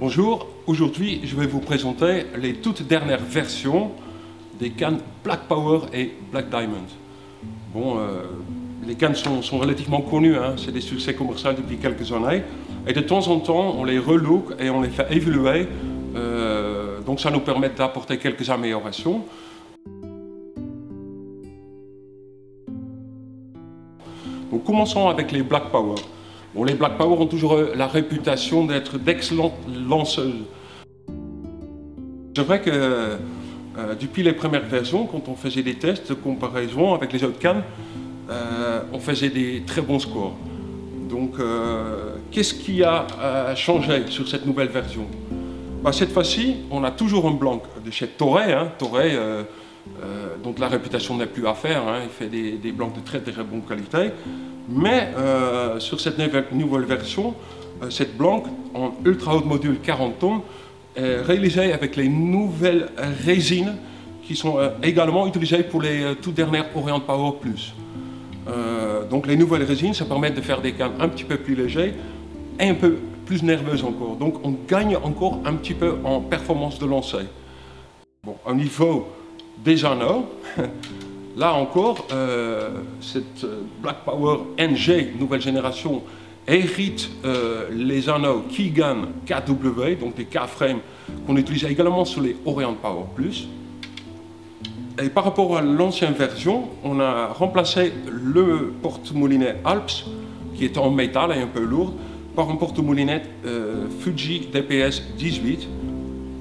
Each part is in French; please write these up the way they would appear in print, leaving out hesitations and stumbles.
Bonjour, aujourd'hui je vais vous présenter les toutes dernières versions des cannes Black Power et Black Diamond. Bon, les cannes sont relativement connues, hein, c'est des succès commerciaux depuis quelques années et de temps en temps on les relook et on les fait évoluer, donc ça nous permet d'apporter quelques améliorations. Donc commençons avec les Black Power. Bon, les Black Power ont toujours la réputation d'être d'excellentes lanceuses. C'est vrai que depuis les premières versions, quand on faisait des tests de comparaison avec les autres cannes, on faisait des très bons scores. Donc, qu'est-ce qui a changé sur cette nouvelle version? Cette fois-ci, on a toujours un blanc de chez Toray, hein, dont la réputation n'est plus à faire, hein, il fait des blancs de très bonne qualité. Mais sur cette nouvelle version, cette blanc en ultra haute module 40 tonnes est réalisée avec les nouvelles résines qui sont également utilisées pour les toutes dernières Orient Power Plus. Donc les nouvelles résines, ça permet de faire des cannes un petit peu plus légers et un peu plus nerveuses encore. Donc on gagne encore un petit peu en performance de lancer. Bon, au niveau des anneaux, là encore, cette Black Power NG nouvelle génération hérite les anneaux Keegan KW, donc des K-frames qu'on utilise également sur les Orient Power Plus. Et par rapport à l'ancienne version, on a remplacé le porte-moulinet Alps, qui est en métal et un peu lourd, par un porte-moulinet Fuji DPS 18,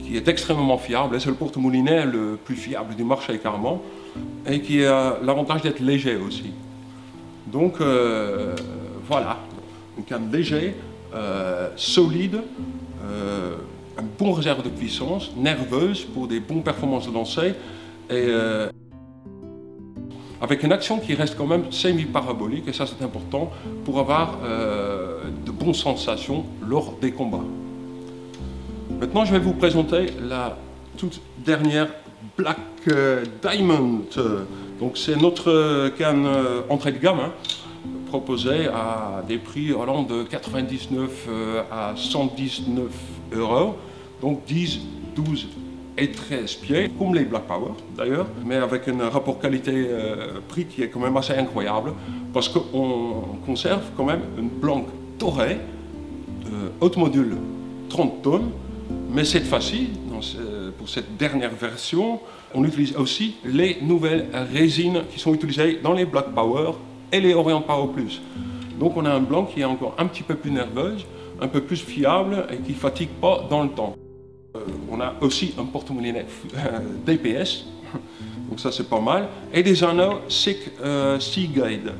qui est extrêmement fiable. C'est le porte-moulinet le plus fiable du marché carrément, et qui a l'avantage d'être léger aussi. Donc voilà, une canne léger, solide, un bon réserve de puissance, nerveuse pour des bonnes performances de lancer, et avec une action qui reste quand même semi-parabolique, et ça c'est important pour avoir de bonnes sensations lors des combats. Maintenant je vais vous présenter la toute dernière Black Diamond. Donc c'est notre canne entrée de gamme, hein, proposée à des prix allant de 99 à 119 €, donc 10, 12 et 13 pieds, comme les Black Power d'ailleurs, mais avec un rapport qualité-prix qui est quand même assez incroyable, parce qu'on conserve quand même une blanc Toray, haute module 30 tonnes, mais cette fois-ci, pour cette dernière version, on utilise aussi les nouvelles résines qui sont utilisées dans les Black Power et les Orient Power Plus. Donc on a un blanc qui est encore un petit peu plus nerveuse, un peu plus fiable et qui ne fatigue pas dans le temps. On a aussi un porte-moulinet DPS, donc ça c'est pas mal, et des anneaux Seagate.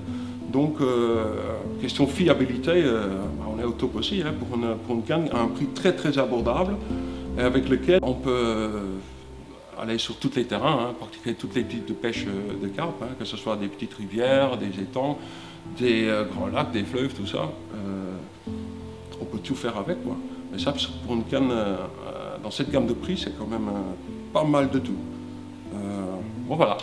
Donc question fiabilité, on est au top aussi, hein, pour une canne à un prix très abordable, et avec lequel on peut aller sur tous les terrains, hein, pratiquer toutes les types de pêche de carpe, hein, que ce soit des petites rivières, des étangs, des grands lacs, des fleuves, tout ça. On peut tout faire avec, quoi. Mais ça, pour une canne dans cette gamme de prix, c'est quand même pas mal de tout. Bon voilà.